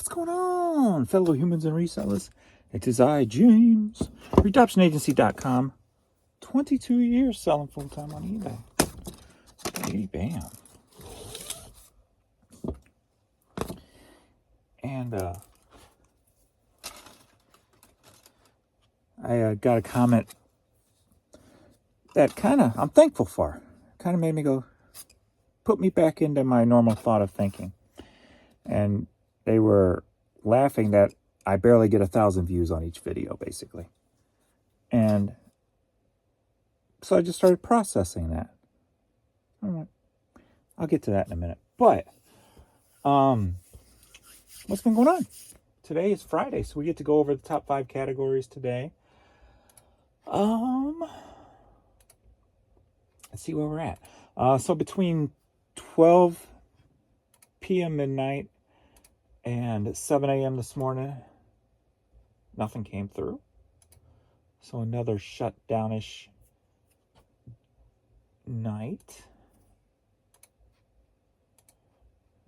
What's going on, fellow humans and resellers? It is I, James, ReadoptionAgency.com. 22 years selling full-time on eBay. Hey, bam. And I got a comment that I'm thankful for. Kind of made me go, put me back into my normal thought of thinking. And they were laughing that I barely get 1,000 views on each video, basically. And so I just started processing that. All right. I'll get to that in a minute. But, what's been going on? Today is Friday, so we get to go over the top 5 categories today. Let's see where we're at. So between 12 p.m. midnight and 7 a.m. this morning, nothing came through. So another shutdownish night.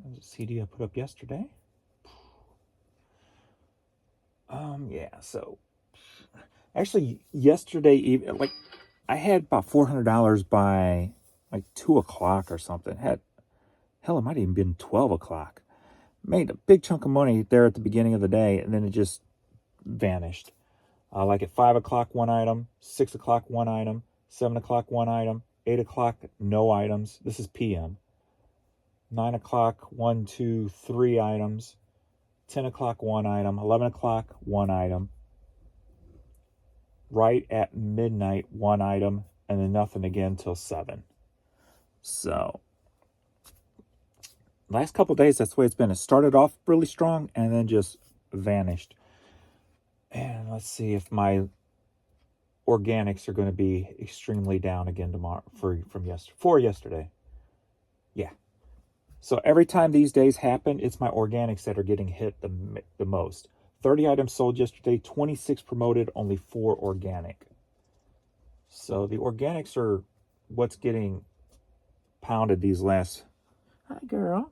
There's a CD I put up yesterday. Yeah, so actually yesterday evening, like I had about $400 by like 2 o'clock or something. Hell, it might have even been 12 o'clock. Made a big chunk of money there at the beginning of the day, and then it just vanished. Like at 5 o'clock, one item, 6 o'clock, one item, 7 o'clock, one item, 8 o'clock, no items. This is PM. 9 o'clock, 1, 2, 3 items. 10 o'clock, one item. 11 o'clock, one item. Right at midnight, one item. And then nothing again till 7. So, last couple of days, that's the way it's been. It started off really strong and then just vanished. And let's see if my organics are going to be extremely down again tomorrow for yesterday. Yeah. So every time these days happen, it's my organics that are getting hit the most. 30 items sold yesterday, 26 promoted, only 4 organic. So the organics are what's getting pounded these last, hi girl,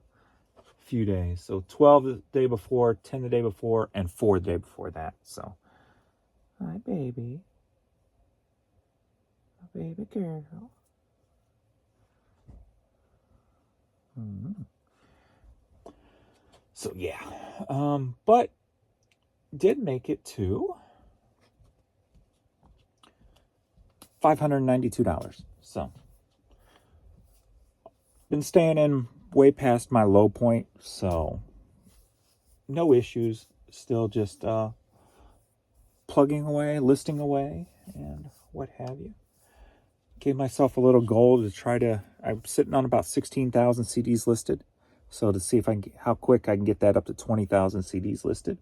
few days. So 12 the day before, 10 the day before, and 4 the day before that. So, hi baby. Baby girl. So yeah, but did make it to $592. So been staying in way past my low point, so no issues. Still just plugging away, listing away, and what have you. Gave myself a little goal to try to. I'm sitting on about 16,000 CDs listed. So to see if I can, how quick I can get that up to 20,000 CDs listed.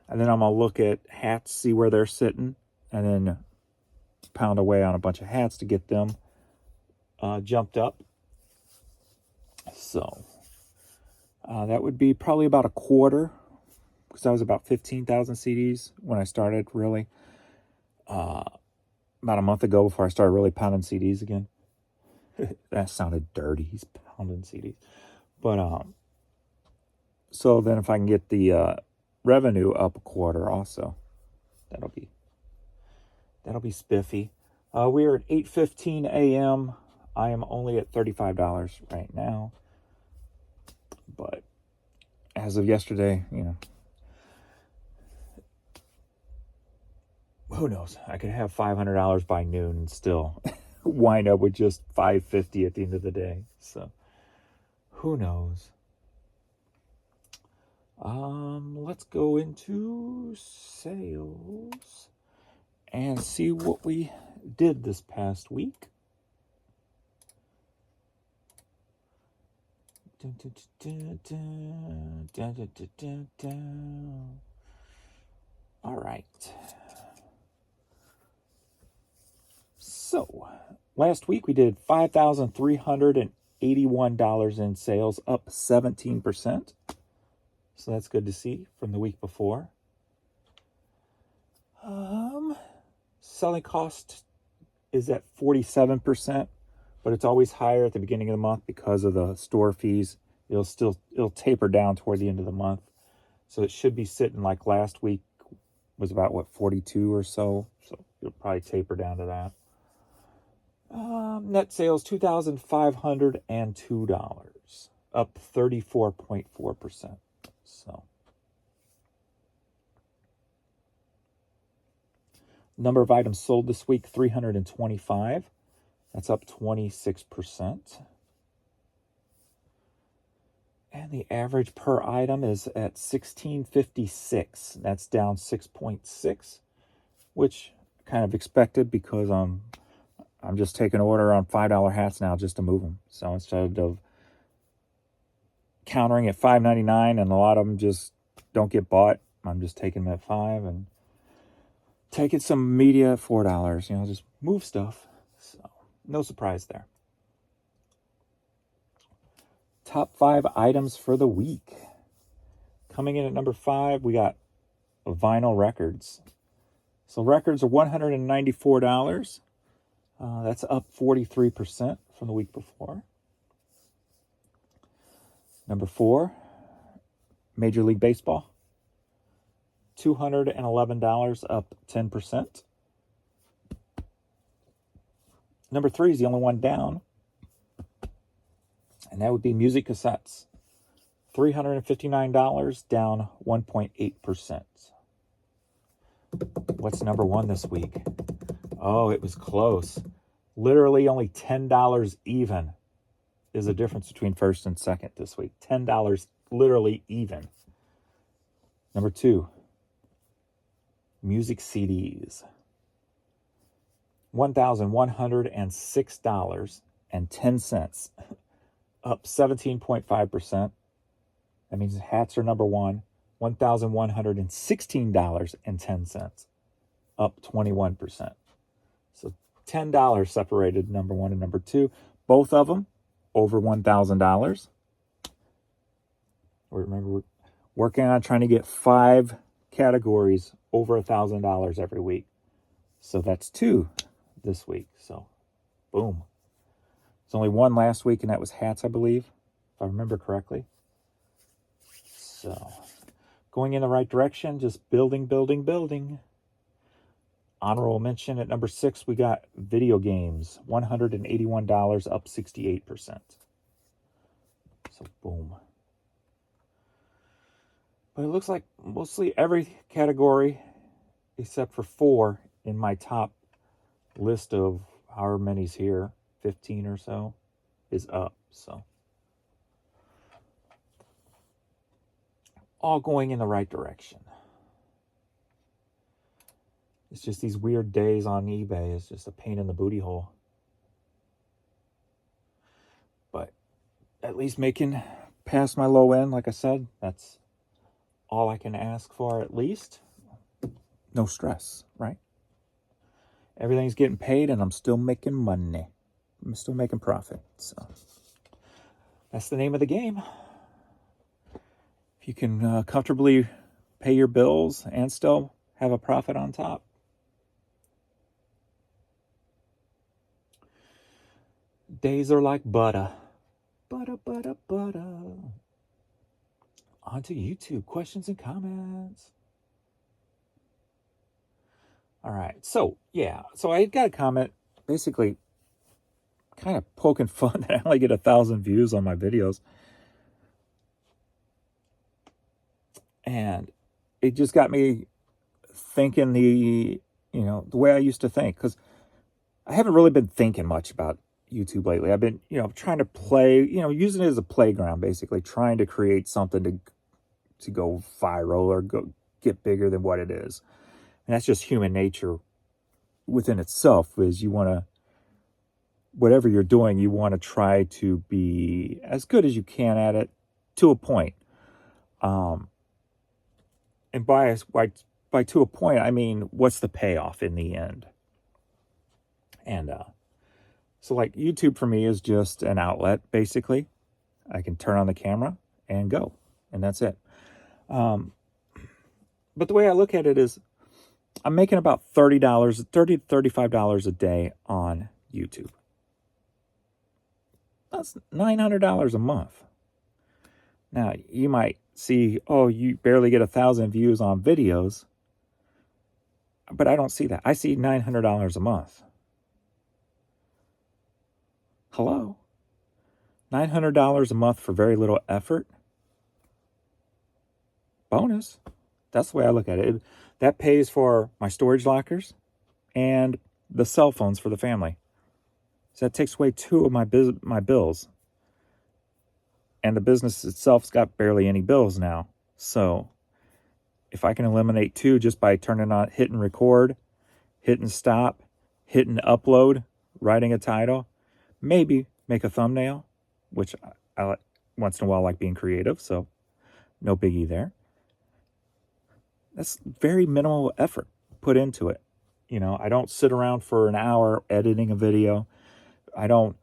And then I'm going to look at hats, see where they're sitting, and then pound away on a bunch of hats to get them jumped up. So that would be probably about a quarter, because I was about 15,000 CDs when I started, really. About a month ago before I started really pounding CDs again. That sounded dirty. He's pounding CDs. But, so then if I can get the revenue up a quarter also, that'll be spiffy. We're at 8:15 a.m. I am only at $35 right now. But as of yesterday, who knows? I could have $500 by noon and still wind up with just $550 at the end of the day. So, who knows? Let's go into sales and see what we did this past week. All right. So, last week we did $5,381 in sales, up 17%. So that's good to see from the week before. Selling cost is at 47%, but it's always higher at the beginning of the month because of the store fees. It'll taper down toward the end of the month. So it should be sitting like last week was about, what, 42 or so. So it'll probably taper down to that. Net sales, $2,502, up 34.4%. So number of items sold this week, 325. That's up 26%. And the average per item is at $16.56. That's down 6.6, which kind of expected because I'm just taking order on $5 hats now just to move them. So instead of countering at $5.99 and a lot of them just don't get bought, I'm just taking them at $5 and taking some media at $4. You know, just move stuff. So no surprise there. Top 5 items for the week. Coming in at number 5, we got vinyl records. So records are $194. That's up 43% from the week before. Number 4, Major League Baseball. $211, up 10%. Number 3 is the only one down, and that would be music cassettes. $359, down 1.8%. What's number 1 this week? Oh, it was close. Literally only $10 even is the difference between first and second this week. $10 literally even. Number 2, music CDs. $1,106.10, up 17.5%. That means hats are number 1, $1,116.10, up 21%. So $10 separated number 1 and number 2. Both of them over $1,000. Remember, we're working on trying to get 5 categories over $1,000 every week. So that's 2 this week. So boom. There's only 1 last week, and that was hats, I believe, if I remember correctly. So going in the right direction, just building. Honorable mention at number 6, we got video games. $181, up 68%. So boom. But it looks like mostly every category, except for 4 in my top list of however many's here, 15 or so, is up. So all going in the right direction. It's just these weird days on eBay. It's just a pain in the booty hole. But at least making past my low end, like I said, that's all I can ask for at least. No stress, right? Everything's getting paid and I'm still making money. I'm still making profit. So that's the name of the game. If you can comfortably pay your bills and still have a profit on top. Days are like butter. Butter. On to YouTube. Questions and comments. All right. So, yeah. So I got a comment basically kind of poking fun that I only get 1,000 views on my videos. And it just got me thinking the way I used to think. Because I haven't really been thinking much about YouTube lately. I've been, trying to play, using it as a playground, basically, trying to create something to go viral or go get bigger than what it is. And that's just human nature within itself, is you want to, whatever you're doing, you want to try to be as good as you can at it to a point. And by to a point, I mean, what's the payoff in the end? And so like YouTube for me is just an outlet, basically. I can turn on the camera and go, and that's it. But the way I look at it is I'm making about $30 to $35 a day on YouTube. That's $900 a month. Now, you might see, oh, you barely get 1,000 views on videos, but I don't see that. I see $900 a month. Hello? $900 a month for very little effort? Bonus. That's the way I look at it. That pays for my storage lockers and the cell phones for the family. So that takes away 2 of my bills. And the business itself's got barely any bills now. So if I can eliminate 2 just by turning on, hitting record, hitting stop, hitting upload, writing a title, maybe make a thumbnail, which I once in a while like being creative, so no biggie there. That's very minimal effort put into it. You know, I don't sit around for an hour editing a video. I don't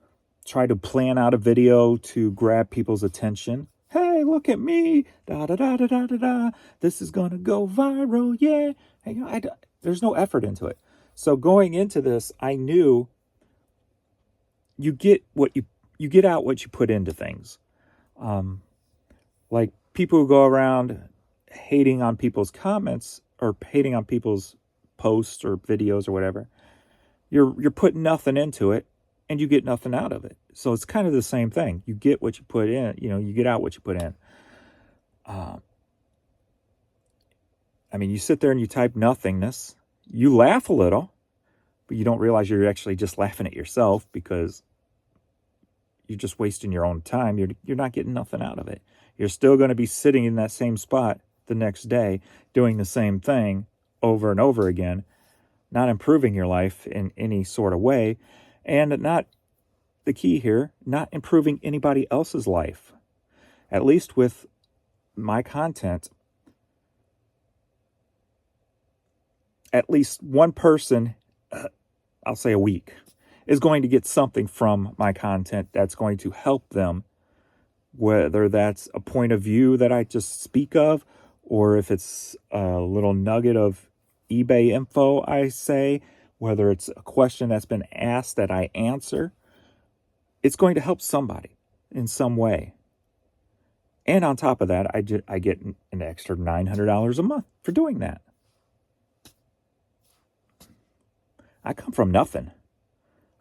try to plan out a video to grab people's attention. Hey, look at me. Da da da da da da da. This is gonna go viral. Yeah. Hey, you know, there's no effort into it. So going into this, I knew you get out what you put into things. Like people who go around hating on people's comments or hating on people's posts or videos or whatever, you're putting nothing into it and you get nothing out of it. So it's kind of the same thing. You get what you put in, you know, you get out what you put in. I mean, you sit there and you type nothingness, you laugh a little, but you don't realize you're actually just laughing at yourself because you're just wasting your own time. You're not getting nothing out of it. You're still going to be sitting in that same spot the next day doing the same thing over and over again, not improving your life in any sort of way, and not, the key here, not improving anybody else's life. At least with my content, at least one person, I'll say a week, is going to get something from my content that's going to help them, whether that's a point of view that I just speak of, or if it's a little nugget of eBay info I say, whether it's a question that's been asked that I answer, it's going to help somebody in some way. And on top of that, I get an extra $900 a month for doing that. I come from nothing.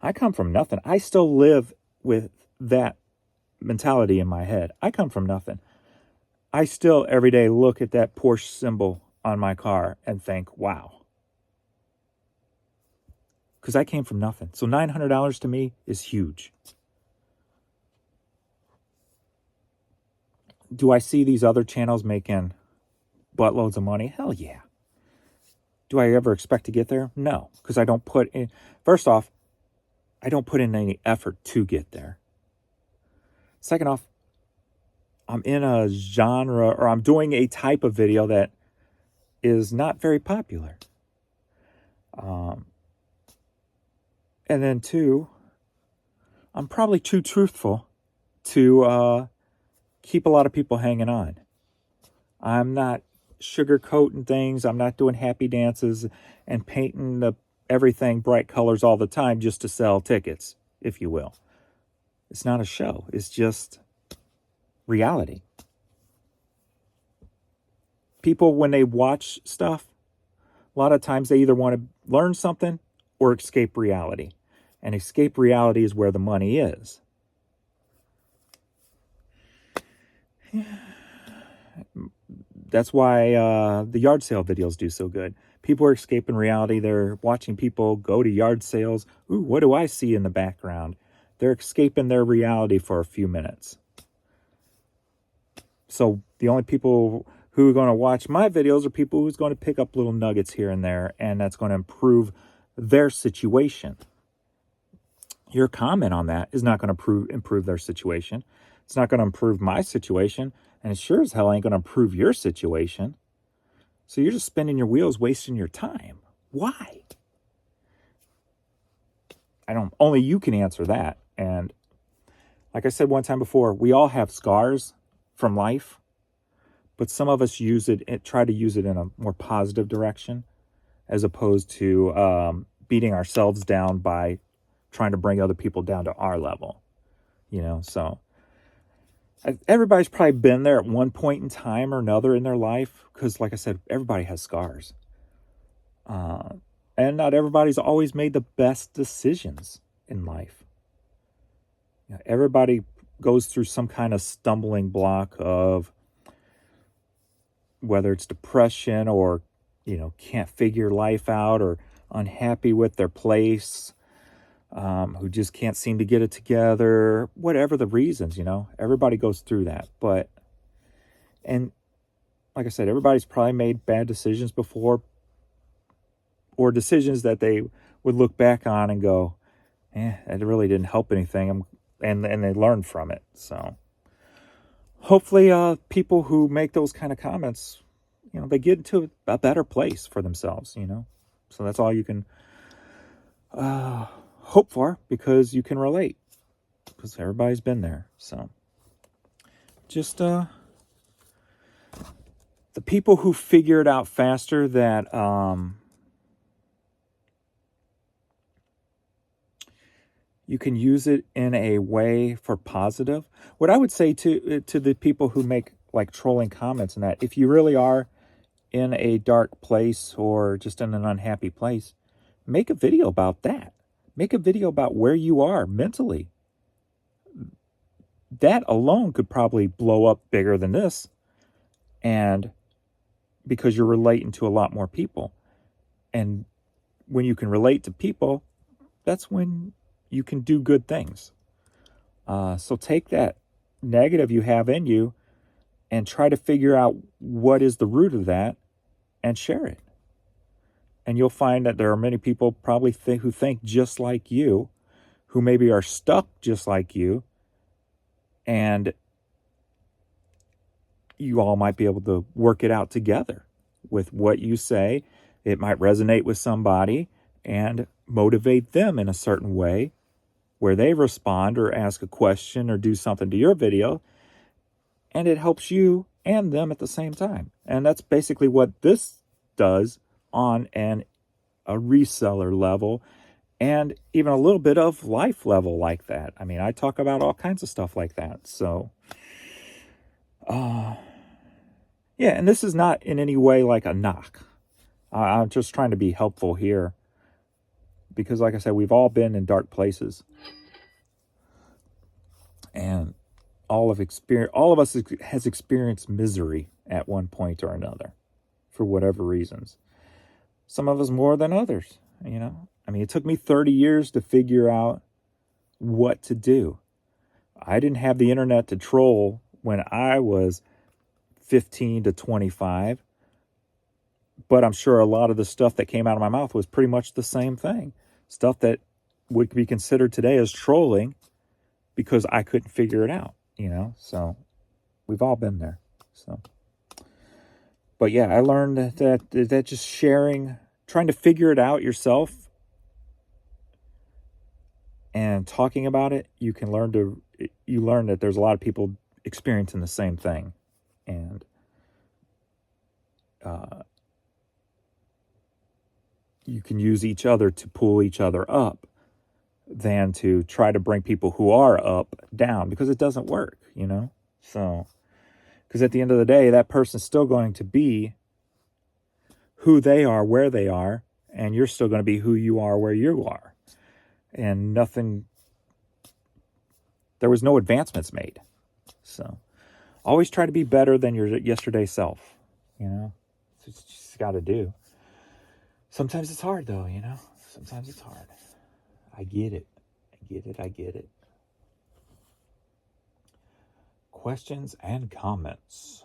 I still live with that mentality in my head. I come from nothing. I still every day look at that Porsche symbol on my car and think, wow. Because I came from nothing. So $900 to me is huge. Do I see these other channels making buttloads of money? Hell yeah. Do I ever expect to get there? No, because I don't put in, first off, I don't put in any effort to get there. Second off, I'm in a genre, or I'm doing a type of video that is not very popular. And then 2, I'm probably too truthful to keep a lot of people hanging on. I'm not sugarcoating things. I'm not doing happy dances and painting everything bright colors all the time just to sell tickets, if you will. It's not a show. It's just reality. People, when they watch stuff, a lot of times they either want to learn something or escape reality. And escape reality is where the money is. That's why the yard sale videos do so good. People are escaping reality. They're watching people go to yard sales. Ooh, what do I see in the background? They're escaping their reality for a few minutes. So the only people who are going to watch my videos are people who's going to pick up little nuggets here and there, and that's going to improve their situation. Your comment on that is not going to improve their situation. It's not going to improve my situation, and it sure as hell ain't going to improve your situation. So you're just spinning your wheels, wasting your time. Why? Only you can answer that. And like I said one time before, we all have scars from life, but some of us try to use it in a more positive direction, as opposed to beating ourselves down by trying to bring other people down to our level. You know, so Everybody's probably been there at one point in time or another in their life, because like I said, everybody has scars. And not everybody's always made the best decisions in life. Everybody goes through some kind of stumbling block of whether it's depression or, can't figure life out, or unhappy with their place, who just can't seem to get it together, whatever the reasons, everybody goes through that. And like I said, everybody's probably made bad decisions before, or decisions that they would look back on and go, it really didn't help anything. And they learn from it. So hopefully people who make those kind of comments, they get into a better place for themselves, So that's all you can hope for, because you can relate, because everybody's been there. So just the people who figure it out faster, that you can use it in a way for positive. What I would say to the people who make like trolling comments and that, if you really are in a dark place or just in an unhappy place, make a video about that. Make a video about where you are mentally. That alone could probably blow up bigger than this, and because you're relating to a lot more people. And when you can relate to people, that's when you can do good things. So take that negative you have in you and try to figure out what is the root of that and share it. And you'll find that there are many people probably who think just like you, who maybe are stuck just like you, and you all might be able to work it out together with what you say. It might resonate with somebody and motivate them in a certain way, where they respond or ask a question or do something to your video, and it helps you and them at the same time. And that's basically what this does on a reseller level, and even a little bit of life level like that. I mean, I talk about all kinds of stuff like that. So, yeah, and this is not in any way like a knock. I'm just trying to be helpful here, because like I said, we've all been in dark places, and all of us has experienced misery at one point or another, for whatever reasons. Some of us more than others, I mean, it took me 30 years to figure out what to do. I didn't have the internet to troll when I was 15 to 25, but I'm sure a lot of the stuff that came out of my mouth was pretty much the same thing. Stuff that would be considered today as trolling, because I couldn't figure it out, So we've all been there. So, but yeah, I learned that just sharing, trying to figure it out yourself, and talking about it, you learn that there's a lot of people experiencing the same thing, and you can use each other to pull each other up, than to try to bring people who are up down, because it doesn't work, So, because at the end of the day, that person's still going to be who they are, where they are, and you're still going to be who you are, where you are. And there was no advancements made. So, always try to be better than your yesterday self, It's what you just got to do. Sometimes it's hard, though, Sometimes it's hard. I get it. I get it. Questions and comments.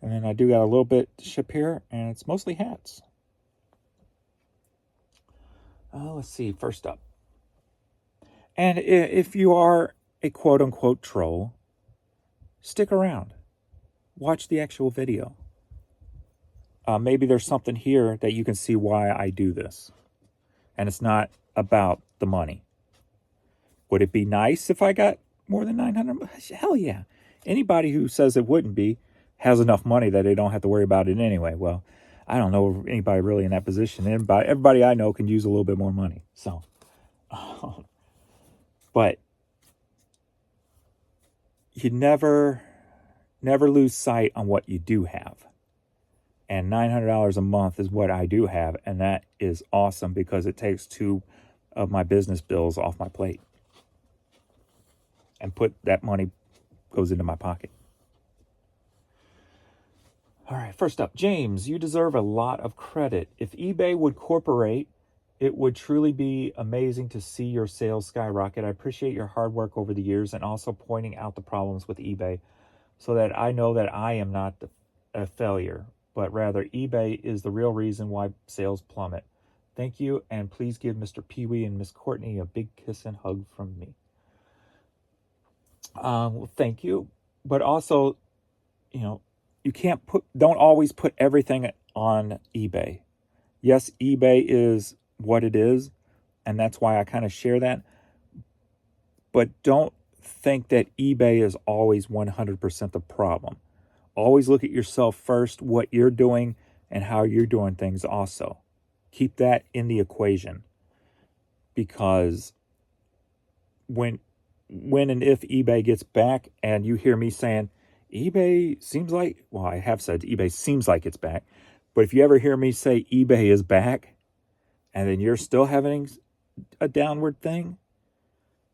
And then I do got a little bit to ship here, and it's mostly hats. Let's see, first up. And if you are a quote-unquote troll, stick around. Watch the actual video. Maybe there's something here that you can see why I do this. And it's not about the money. Would it be nice if I got more than 900? Hell yeah. Anybody who says it wouldn't be has enough money that they don't have to worry about it anyway. Well, I don't know anybody really in that position. Everybody I know can use a little bit more money. So, but you never lose sight on what you do have. And $900 a month is what I do have, and that is awesome because it takes 2 of my business bills off my plate. And that money goes into my pocket. All right, first up, James, you deserve a lot of credit. If eBay would cooperate, it would truly be amazing to see your sales skyrocket. I appreciate your hard work over the years and also pointing out the problems with eBay so that I know that I am not a failure, but rather eBay is the real reason why sales plummet. Thank you, and please give Mr. Pee-wee and Miss Courtney a big kiss and hug from me. Well, thank you, but also, you don't always put everything on eBay. Yes, eBay is what it is, and that's why I kind of share that. But don't think that eBay is always 100% the problem. Always look at yourself first, what you're doing, and how you're doing things also. Keep that in the equation. Because when and if eBay gets back and you hear me saying, eBay seems like, well, I have said eBay seems like it's back. But if you ever hear me say eBay is back, and then you're still having a downward thing,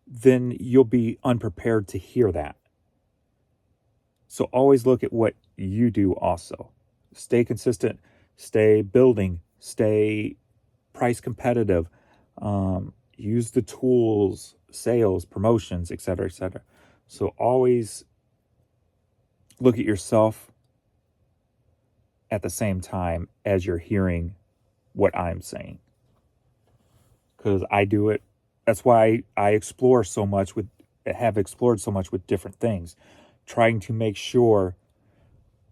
then you'll be unprepared to hear that. So always look at what you do also. Stay consistent, stay building, stay price competitive, use the tools, sales, promotions, etc., etc. So always look at yourself at the same time as you're hearing what I'm saying. Because I do it. That's why I have explored so much with different things, trying to make sure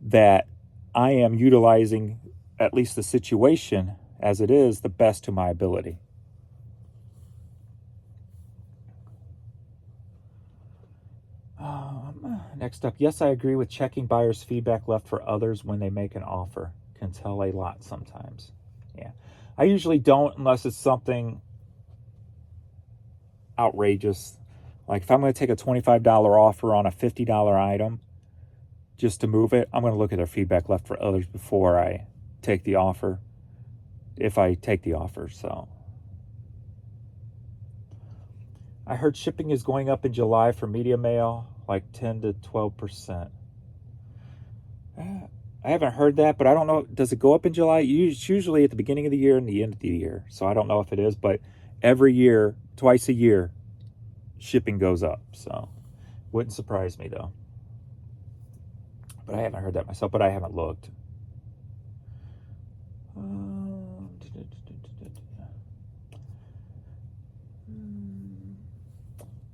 that I am utilizing at least the situation as it is the best to my ability. Next up, yes, I agree with checking buyers' feedback left for others when they make an offer. Can tell a lot sometimes. Yeah. I usually don't unless it's something outrageous. Like if I'm going to take a $25 offer on a $50 item just to move it, I'm going to look at their feedback left for others before I take the offer. If I take the offer, so. I heard shipping is going up in July for media mail, like 10 to 12%. I haven't heard that, but I don't know. Does it go up in July? It's usually at the beginning of the year and the end of the year. So I don't know if it is, but every year, twice a year, shipping goes up. So wouldn't surprise me though. But I haven't heard that myself, but I haven't looked.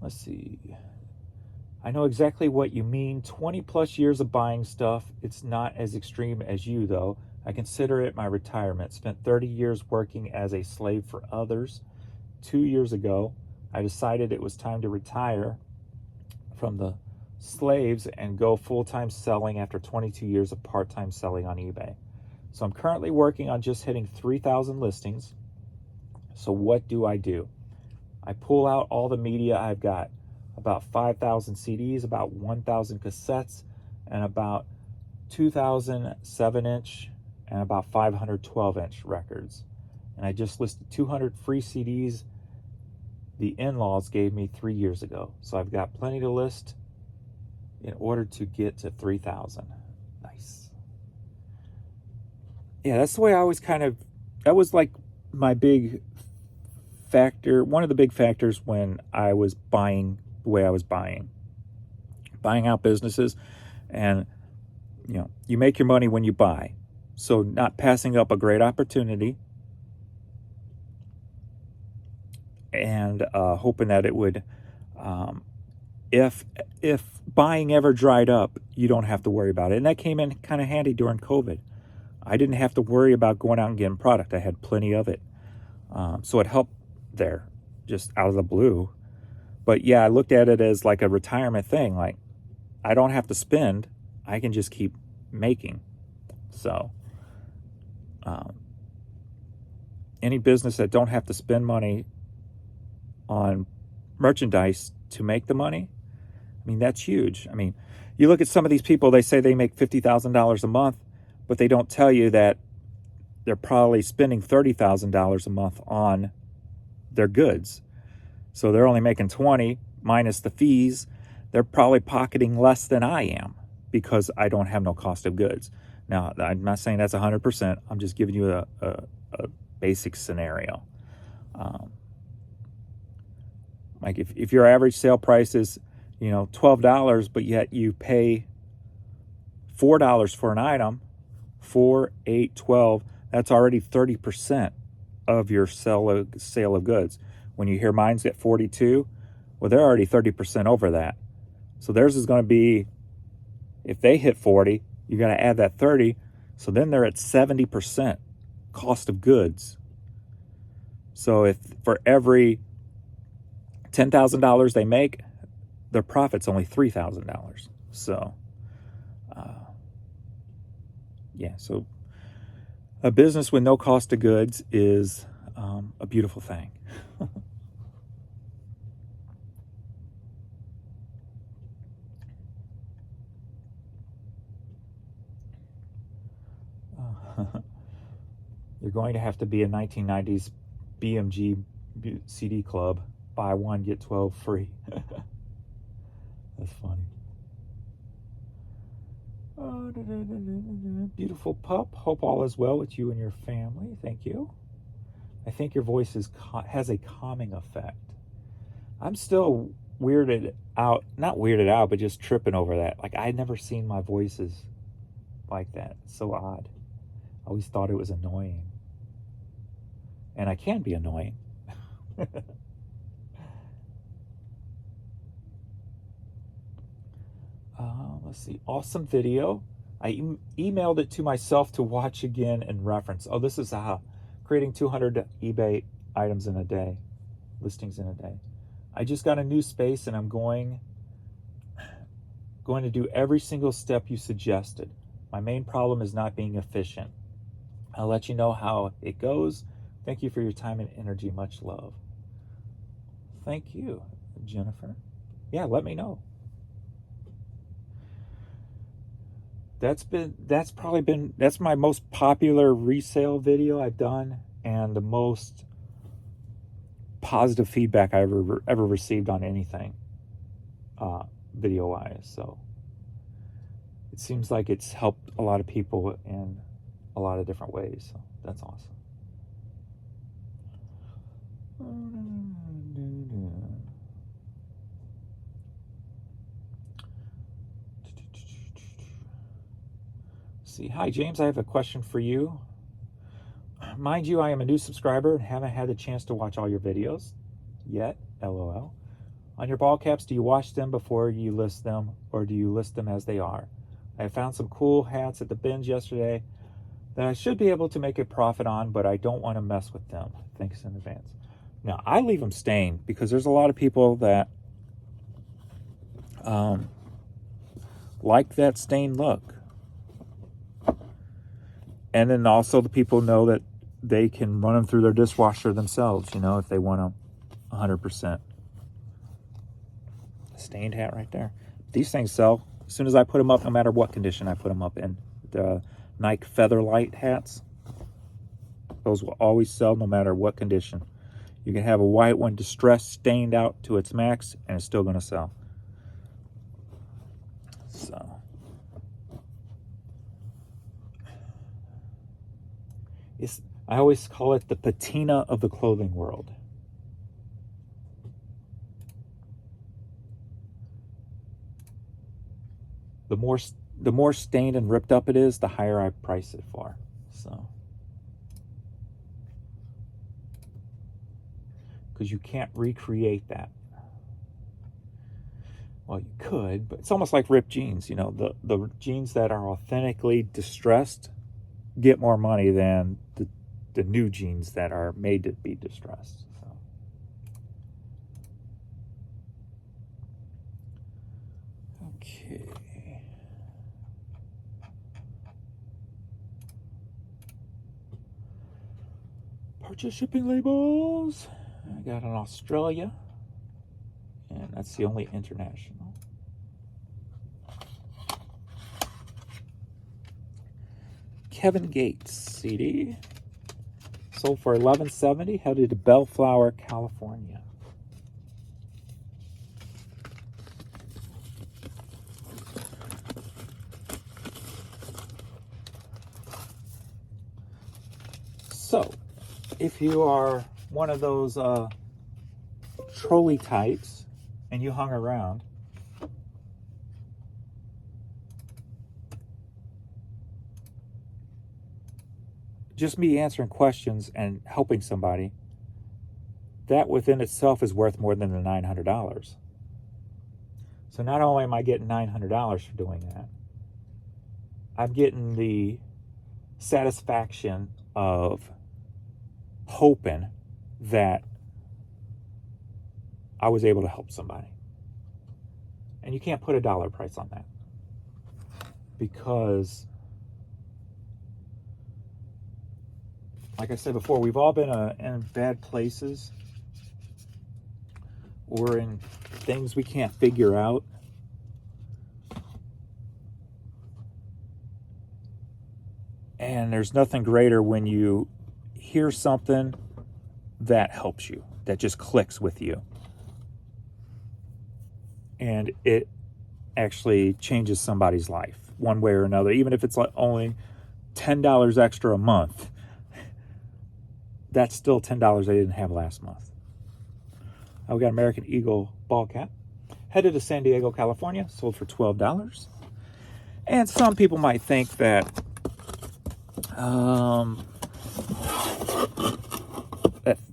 Let's see. I know exactly what you mean. 20 plus years of buying stuff. It's not as extreme as you, though. I consider it my retirement. Spent 30 years working as a slave for others. 2 years ago, I decided it was time to retire from the slaves and go full-time selling after 22 years of part-time selling on eBay. So I'm currently working on just hitting 3,000 listings. So what do? I pull out all the media I've got. About 5,000 CDs, about 1,000 cassettes, and about 2,000 7-inch and about 500 12-inch records. And I just listed 200 free CDs the in-laws gave me 3 years ago. So I've got plenty to list in order to get to 3,000. Nice. Yeah, that's the way I always that was like my big factor, one of the big factors when I was buying the way I was buying out businesses. And you make your money when you buy, so not passing up a great opportunity and hoping that it would, if buying ever dried up, you don't have to worry about it. And that came in kind of handy during COVID. I didn't have to worry about going out and getting product. I had plenty of it, so it helped there, just out of the blue. But yeah, I looked at it as like a retirement thing. Like, I don't have to spend. I can just keep making. So any business that don't have to spend money on merchandise to make the money, I mean, that's huge. I mean, you look at some of these people, they say they make $50,000 a month, but they don't tell you that they're probably spending $30,000 a month on their goods. So they're only making 20 minus the fees. They're probably pocketing less than I am because I don't have no cost of goods. Now, I'm not saying that's 100%. I'm just giving you a basic scenario. Like if your average sale price is, $12, but yet you pay $4 for an item, 4, 8, 12, that's already 30% of your sale of goods. When you hear mine's at 42, well, they're already 30% over that. So theirs is going to be, if they hit 40, you got to add that 30. So then they're at 70% cost of goods. So if for every $10,000 they make, their profit's only $3,000. So, yeah. So a business with no cost of goods is a beautiful thing. You're going to have to be a 1990s BMG CD club. Buy one, get 12 free. That's funny. Oh, beautiful pup. Hope all is well with you and your family. Thank you. I think your voice has a calming effect. I'm still weirded out. Not weirded out, but just tripping over that. Like, I'd never seen my voices like that. It's so odd. I always thought it was annoying. And I can be annoying. Let's see. Awesome video. I emailed it to myself to watch again and reference. Oh, this is creating 200 eBay items in a day, listings in a day. I just got a new space and I'm going to do every single step you suggested. My main problem is not being efficient. I'll let you know how it goes. Thank you for your time and energy. Much love. Thank you, Jennifer. Yeah, let me know. That's my most popular resale video I've done, and the most positive feedback I ever received on anything, video wise. So it seems like it's helped a lot of people in a lot of different ways. So that's awesome. See, hi James, I have a question for you. Mind you, I am a new subscriber and haven't had a chance to watch all your videos yet, LOL. On your ball caps, do you wash them before you list them, or do you list them as they are? I found some cool hats at the bins yesterday that I should be able to make a profit on, but I don't want to mess with them. Thanks in advance. Now, I leave them stained because there's a lot of people that like that stained look. And then also the people know that they can run them through their dishwasher themselves, if they want them 100%. Stained hat right there. These things sell as soon as I put them up, no matter what condition I put them up in. The Nike Featherlight hats, those will always sell no matter what condition. You can have a white one distressed, stained out to its max, and it's still going to sell. So, I always call it the patina of the clothing world. The more stained and ripped up it is, the higher I price it for. So, because you can't recreate that. Well, you could, but it's almost like ripped jeans. The jeans that are authentically distressed get more money than the new jeans that are made to be distressed. So. Okay. Purchase shipping labels. I got an Australia, and that's the only international. Kevin Gates CD. Sold for $11.70, headed to Bellflower, California. So, if you are one of those trolley types and you hung around, just me answering questions and helping somebody, that within itself is worth more than the $900. So not only am I getting $900 for doing that, I'm getting the satisfaction of hoping that I was able to help somebody. And you can't put a dollar price on that, because like I said before, we've all been in bad places or in things we can't figure out. And there's nothing greater when you hear something that helps you, that just clicks with you. And it actually changes somebody's life one way or another, even if it's like only $10 extra a month. That's still $10 I didn't have last month. We got American Eagle ball cap. Headed to San Diego, California. Sold for $12. And some people might think that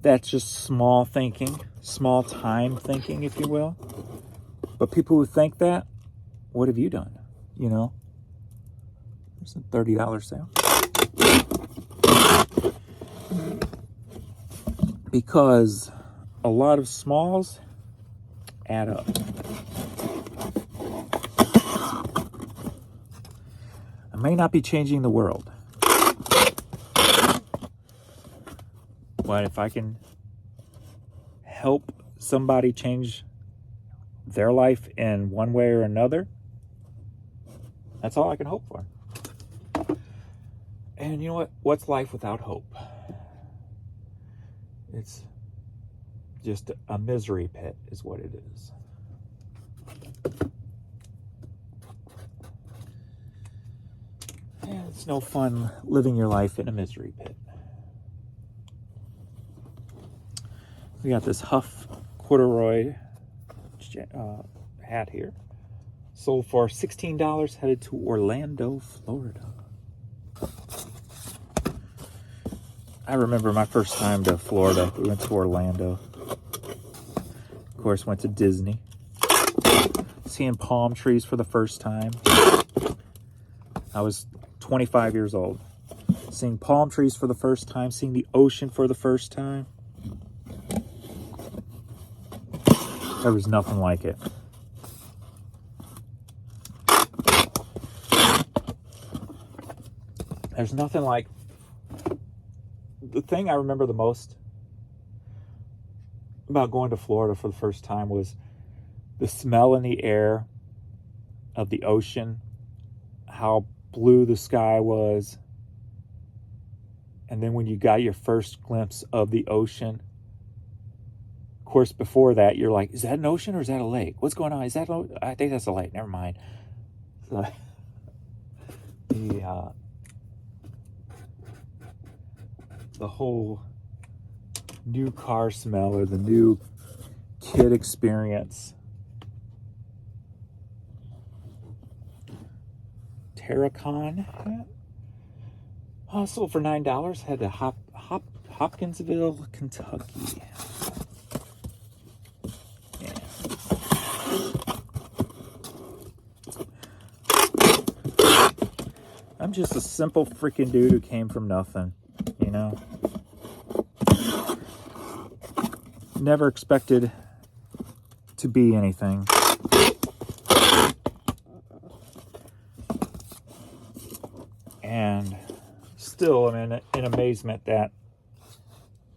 that's just small thinking, small time thinking, if you will. But people who think that, what have you done? You know, there's a $30 sale. Because a lot of smalls add up. I may not be changing the world, but if I can help somebody change their life in one way or another, that's all I can hope for. And you know what? What's life without hope? It's just a misery pit is what it is. And it's no fun living your life in a misery pit. We got this Huff corduroy hat here. Sold for $16, headed to Orlando, Florida. I remember my first time to Florida. We went to Orlando. Of course, went to Disney. Seeing palm trees for the first time. I was 25 years old. Seeing palm trees for the first time. Seeing the ocean for the first time. There was nothing like it. There's nothing like... The thing I remember the most about going to Florida for the first time was the smell in the air of the ocean, how blue the sky was, and then when you got your first glimpse of the ocean. Of course, before that, you're like, is that an ocean or is that a lake? What's going on? Is that I think that's a lake. Never mind. So, the whole new car smell or the new kid experience. Terracon hat. Sold for $9. Had to Hopkinsville, Kentucky. Yeah. I'm just a simple freaking dude who came from nothing, you know? Never expected to be anything. And still I'm in amazement that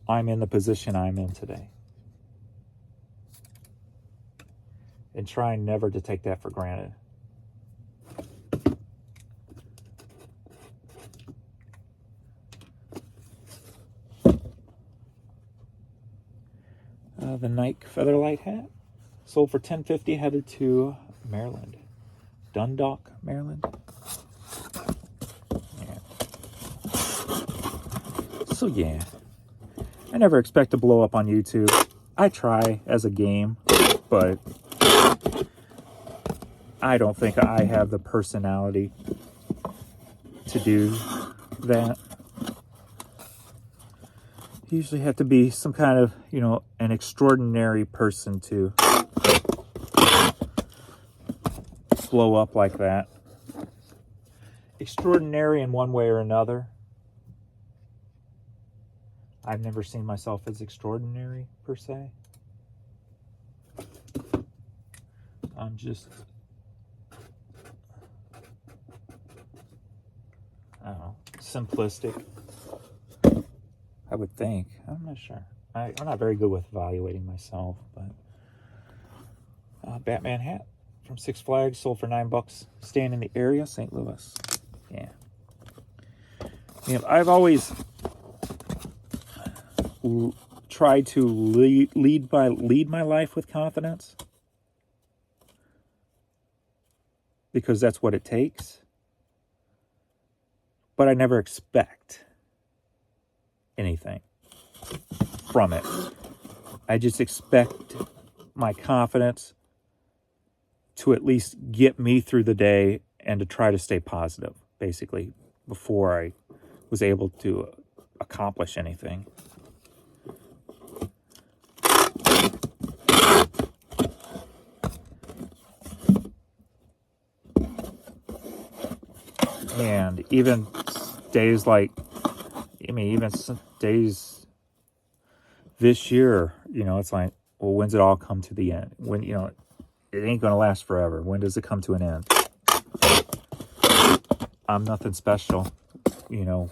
I'm in the position I'm in today. And trying never to take that for granted. The Nike Featherlight hat. Sold for $10.50, headed to Maryland. Dundalk, Maryland. Yeah. So yeah. I never expect to blow up on YouTube. I try as a game, but I don't think I have the personality to do that. You usually have to be some kind of, you know, an extraordinary person to blow up like that. Extraordinary in one way or another. I've never seen myself as extraordinary, per se. I'm just, I don't know, simplistic, I would think. I'm not sure. I'm not very good with evaluating myself, but Batman hat from Six Flags, sold for $9, staying in the area, St. Louis. Yeah. You know, I've always tried to lead my life with confidence, because that's what it takes. But I never expect anything from it. I just expect my confidence to at least get me through the day and to try to stay positive, basically, before I was able to accomplish anything. And even days like, I mean, even some days this year, you know, it's like, well, when's it all come to the end? When, you know, it ain't going to last forever. When does it come to an end? I'm nothing special. You know,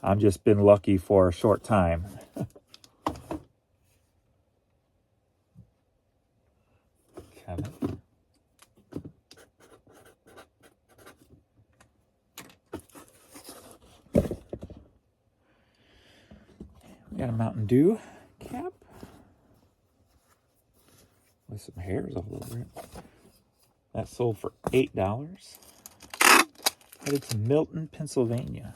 I've just been lucky for a short time. Kevin. We got a Mountain Dew cap with some hairs all over it. That sold for $8. Headed to Milton, Pennsylvania.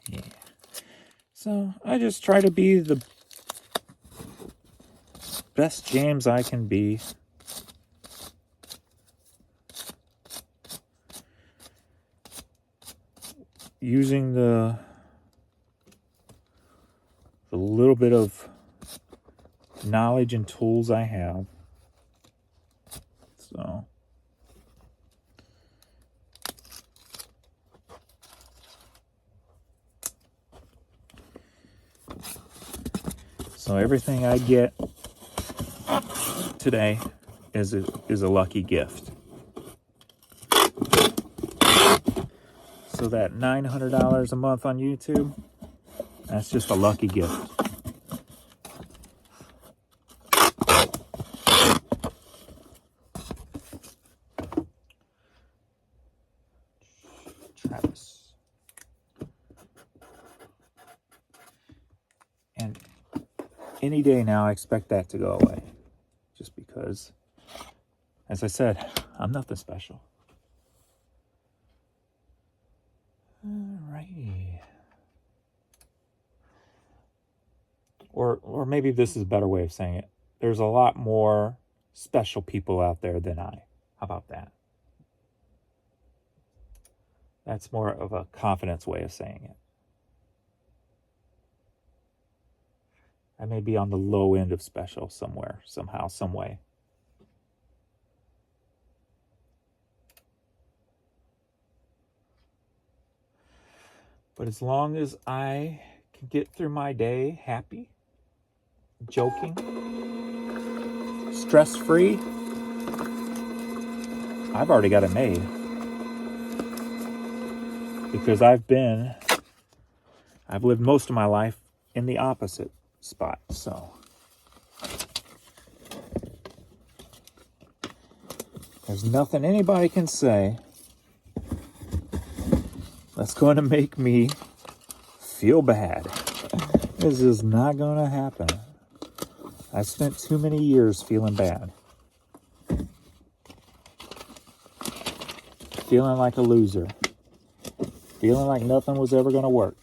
Yeah. So I just try to be the best James I can be. Using the little bit of knowledge and tools I have. So everything I get today is a lucky gift. So that $900 a month on YouTube, that's just a lucky gift. Travis. And any day now, I expect that to go away. Just because, as I said, I'm nothing special. Alrighty. Or maybe this is a better way of saying it. There's a lot more special people out there than I. How about that? That's more of a confidence way of saying it. I may be on the low end of special somewhere, somehow, some way. But as long as I can get through my day happy, joking, stress-free, I've already got it made. Because I've lived most of my life in the opposite spot, so there's nothing anybody can say that's going to make me feel bad. is just not going to happen. I spent too many years feeling bad. Feeling like a loser. Feeling like nothing was ever going to work.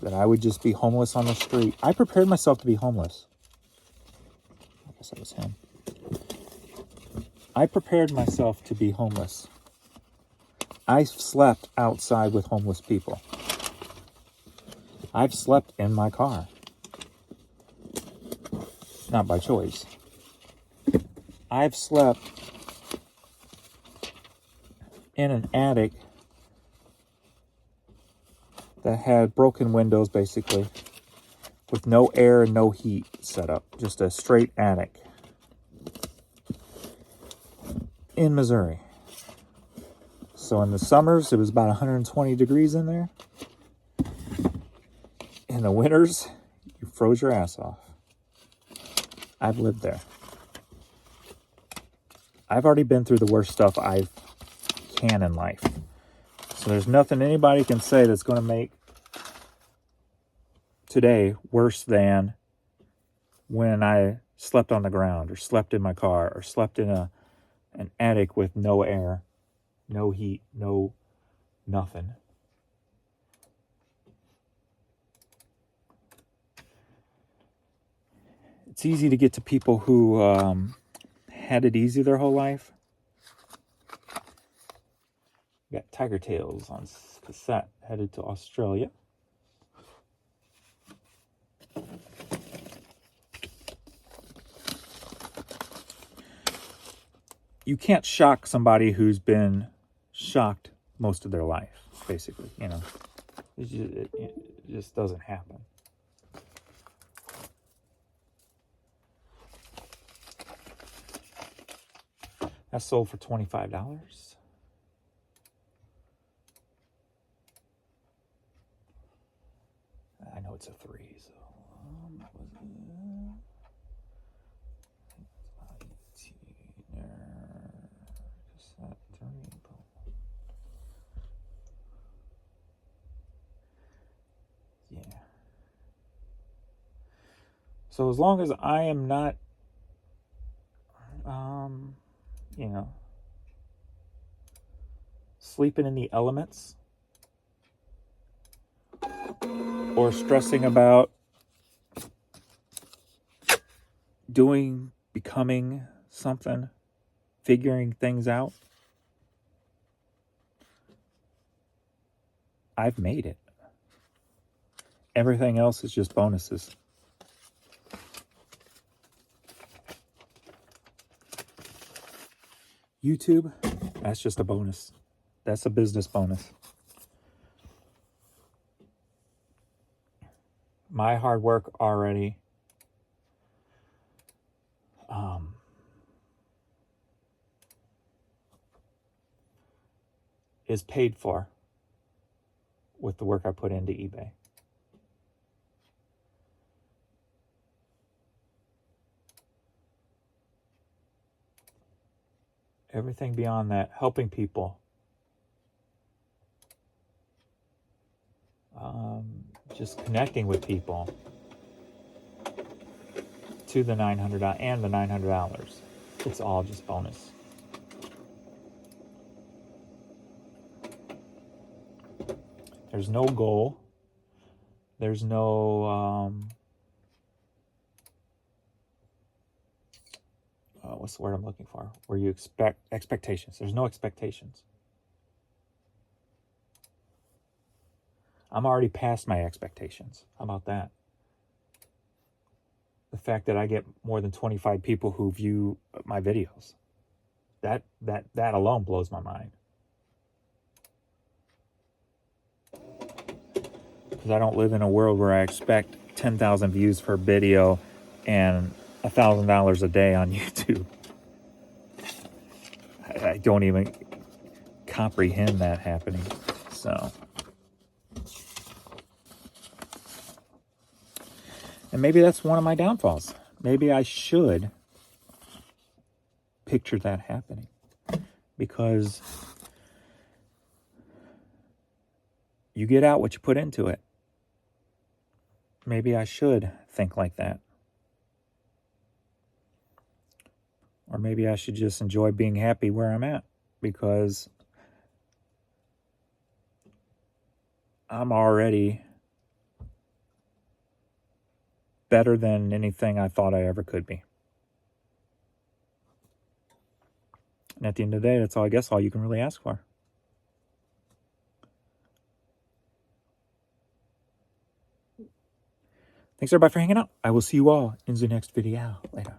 That I would just be homeless on the street. I prepared myself to be homeless. I guess that was him. I prepared myself to be homeless. I slept outside with homeless people. I've slept in my car. Not by choice. I've slept in an attic that had broken windows, basically, with no air and no heat set up. Just a straight attic. In Missouri. So in the summers, it was about 120 degrees in there. In the winters, you froze your ass off. I've lived there. I've already been through the worst stuff I can in life. So there's nothing anybody can say that's going to make today worse than when I slept on the ground or slept in my car or slept in an attic with no air, no heat, no nothing. It's easy to get to people who had it easy their whole life. We got Tiger Tales on cassette, headed to Australia. You can't shock somebody who's been shocked most of their life, basically, you know. It just doesn't happen. That sold for $25. I know it's a 3, so what was it? Yeah. So as long as I am not, you know, sleeping in the elements or stressing about becoming something, figuring things out, I've made it. Everything else is just bonuses. YouTube, that's just a bonus. That's a business bonus. My hard work already is paid for with the work I put into eBay. Everything beyond that, helping people, just connecting with people to the $900 and the $900. It's all just bonus. There's no goal. There's no what's the word I'm looking for? Where you expect expectations. There's no expectations. I'm already past my expectations. How about that? The fact that I get more than 25 people who view my videos. That alone blows my mind. Because I don't live in a world where I expect 10,000 views per video and $1,000 a day on YouTube. I don't even comprehend that happening. So, and maybe that's one of my downfalls. Maybe I should picture that happening, because you get out what you put into it. maybe I should think like that. Or maybe I should just enjoy being happy where I'm at, because I'm already better than anything I thought I ever could be. And at the end of the day, that's all, I guess, all you can really ask for. Thanks everybody for hanging out. I will see you all in the next video. Later.